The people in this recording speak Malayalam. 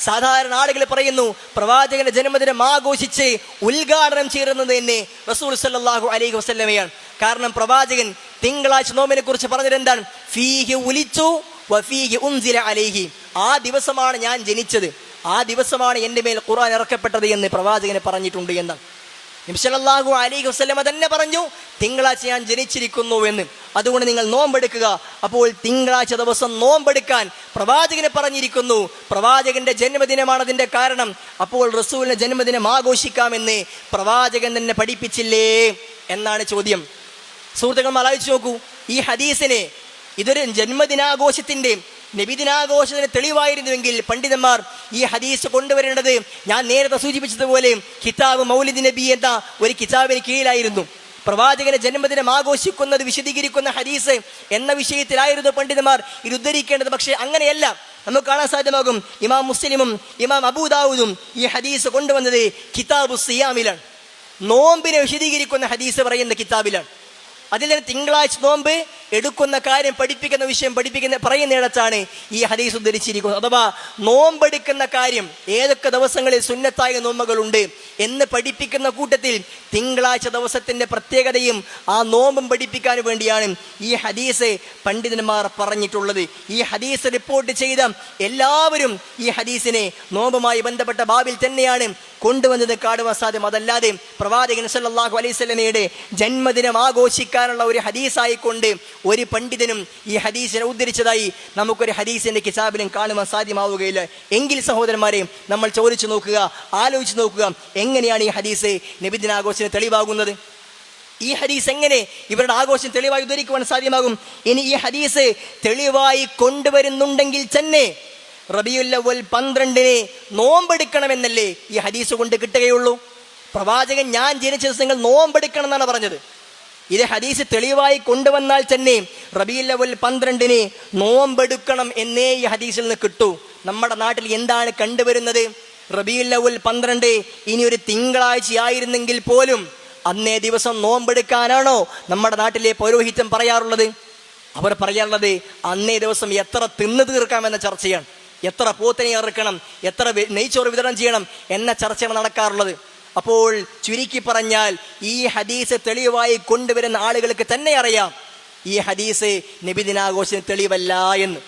സാധാരണ ആളുകൾ പറയുന്നു പ്രവാചകന്റെ ജന്മദിനം ആഘോഷിച്ച് ഉദ്ഘാടനം ചെയ്യുന്നത് തന്നെ റസൂൽ സല്ലല്ലാഹു അലൈഹി വസല്ലമയാണ്. കാരണം പ്രവാചകൻ തിങ്കളാഴ്ച നോമ്പിനെ കുറിച്ച് പറഞ്ഞത് എന്താണ്? ഫീഹി ഉലിച്ചു വഫീഹി ഉൻസില അലൈഹി. ആ ദിവസമാണ് ഞാൻ ജനിച്ചത്, ആ ദിവസമാണ് എൻ്റെ മേൽ ഖുർആൻ ഇറക്കപ്പെട്ടത് എന്ന് പ്രവാചകനെ പറഞ്ഞിട്ടുണ്ട് എന്നാണ്. നബി സല്ലല്ലാഹു അലൈഹി വസല്ലമ തന്നെ പറഞ്ഞു തിങ്കളാഴ്ച ഞാൻ ജനിച്ചിരിക്കുന്നു എന്ന്. അതുകൊണ്ട് നിങ്ങൾ നോമ്പെടുക്കുക. അപ്പോൾ തിങ്കളാഴ്ച ദിവസം നോമ്പെടുക്കാൻ പ്രവാചകനെ പറഞ്ഞിരിക്കുന്നു. പ്രവാചകന്റെ ജന്മദിനമാണ് അതിൻ്റെ കാരണം. അപ്പോൾ റസൂലിന്റെ ജന്മദിനം ആഘോഷിക്കാമെന്ന് പ്രവാചകൻ തന്നെ പഠിപ്പിച്ചില്ലേ എന്നാണ് ചോദ്യം. സുഹൃത്തുക്കൾ ആലോചിച്ച് നോക്കൂ, ഈ ഹദീസിനെ ഇതൊരു ജന്മദിനാഘോഷത്തിന്റെ നബിദിനാഘോഷത്തിന് തെളിവായിരുന്നുവെങ്കിൽ പണ്ഡിതന്മാർ ഈ ഹദീസ് കൊണ്ടുവരേണ്ടത് ഞാൻ നേരത്തെ സൂചിപ്പിച്ചതുപോലെ കിതാബ് മൗലിദ് നബി എന്ന ഒരു കിതാബിന് കീഴിലായിരുന്നു. പ്രവാചകന്റെ ജന്മദിനം ആഘോഷിക്കുന്നത് വിശദീകരിക്കുന്ന ഹദീസ് എന്ന വിഷയത്തിലായിരുന്നു പണ്ഡിതന്മാർ ഇത് ഉദ്ധരിക്കേണ്ടത്. പക്ഷേ അങ്ങനെയല്ല, നമുക്ക് കാണാൻ സാധ്യമാകും ഇമാം മുസ്ലിമും ഇമാം അബൂദാവൂദും ഈ ഹദീസ് കൊണ്ടുവന്നത് കിതാബു സിയാമിലാണ്, നോമ്പിനെ വിശദീകരിക്കുന്ന ഹദീസ് പറയുന്ന കിതാബിലാണ്. അതിൽ തന്നെ തിങ്കളാഴ്ച നോമ്പ് എടുക്കുന്ന കാര്യം പഠിപ്പിക്കുന്ന വിഷയം പറയുന്നിടത്താണ് ഈ ഹദീസ് ഉദ്ധരിച്ചിരിക്കുന്നത്. അഥവാ നോമ്പെടുക്കുന്ന കാര്യം ഏതൊക്കെ ദിവസങ്ങളിൽ സുന്നത്തായ നോമ്പുകളുണ്ട് എന്ന് പഠിപ്പിക്കുന്ന കൂട്ടത്തിൽ തിങ്കളാഴ്ച ദിവസത്തിന്റെ പ്രത്യേകതയും ആ നോമ്പും പഠിപ്പിക്കാൻ വേണ്ടിയാണ് ഈ ഹദീസ് പണ്ഡിതന്മാർ പറഞ്ഞിട്ടുള്ളത്. ഈ ഹദീസ് റിപ്പോർട്ട് ചെയ്ത എല്ലാവരും ഈ ഹദീസിനെ നോമ്പുമായി ബന്ധപ്പെട്ട ബാബിൽ തന്നെയാണ് കൊണ്ടുവന്നത് കാണുവാൻ സാധ്യം. അതല്ലാതെ പ്രവാചകൻ സല്ലല്ലാഹു അലൈഹി വസല്ലമയുടെ ജന്മദിനം ആഘോഷിക്കാനുള്ള ഒരു ഹദീസായിക്കൊണ്ട് ഒരു പണ്ഡിതനും ഈ ഹദീസിനെ ഉദ്ധരിച്ചതായി നമുക്കൊരു ഹദീസിന്റെ കിതാബിലും കാണുവാൻ സാധ്യമാവുകയില്ല. എങ്കിൽ സഹോദരന്മാരെ, നമ്മൾ ചോദിച്ചു നോക്കുക, ആലോചിച്ച് നോക്കുക, എങ്ങനെയാണ് ഈ ഹദീസ് നബിദിനാഘോഷത്തിന് തെളിവാകുന്നത്? ഈ ഹദീസ് എങ്ങനെ ഇവരുടെ ആഘോഷം തെളിവായി ഉദ്ധരിക്കുവാൻ സാധ്യമാകും? ഇനി ഈ ഹദീസ് തെളിവായി കൊണ്ടുവരുന്നുണ്ടെങ്കിൽ തന്നെ റബീഉൽ അവ്വൽ 12 നോമ്പെടുക്കണമെന്നല്ലേ ഈ ഹദീസ് കൊണ്ട് കിട്ടുകയുള്ളൂ? പ്രവാചകൻ ഞാൻ ജനിച്ച ദിവസങ്ങൾ നോമ്പെടുക്കണം എന്നാണ് പറഞ്ഞത്. ഇത് ഹദീസ് തെളിവായി കൊണ്ടുവന്നാൽ തന്നെ റബീഉൽ അവ്വൽ 12 നോമ്പെടുക്കണം എന്നേ ഈ ഹദീസിൽ നിന്ന് കിട്ടൂ. നമ്മുടെ നാട്ടിൽ എന്താണ് കണ്ടുവരുന്നത്? റബീഉൽ അവ്വൽ 12 ഇനി ഒരു തിങ്കളാഴ്ചയായിരുന്നെങ്കിൽ പോലും അന്നേ ദിവസം നോമ്പെടുക്കാനാണോ നമ്മുടെ നാട്ടിലെ പൗരോഹിത്യം പറയാറുള്ളത്? അവർ പറയാറുള്ളത് അന്നേ ദിവസം എത്ര തിന്നു തീർക്കാമെന്ന ചർച്ചയാണ്. എത്ര പോത്തിനെ ഇറക്കണം, എത്ര നെയ്ച്ചോറ് വിതരണം ചെയ്യണം എന്ന ചർച്ചയാണ് നടക്കാറുള്ളത്. അപ്പോൾ ചുരുക്കി പറഞ്ഞാൽ ഈ ഹദീസ് തെളിവായി കൊണ്ടുവരുന്ന ആളുകൾക്ക് തന്നെ അറിയാം ഈ ഹദീസ് നബിദിനാഘോഷത്തിന് തെളിവല്ല എന്ന്.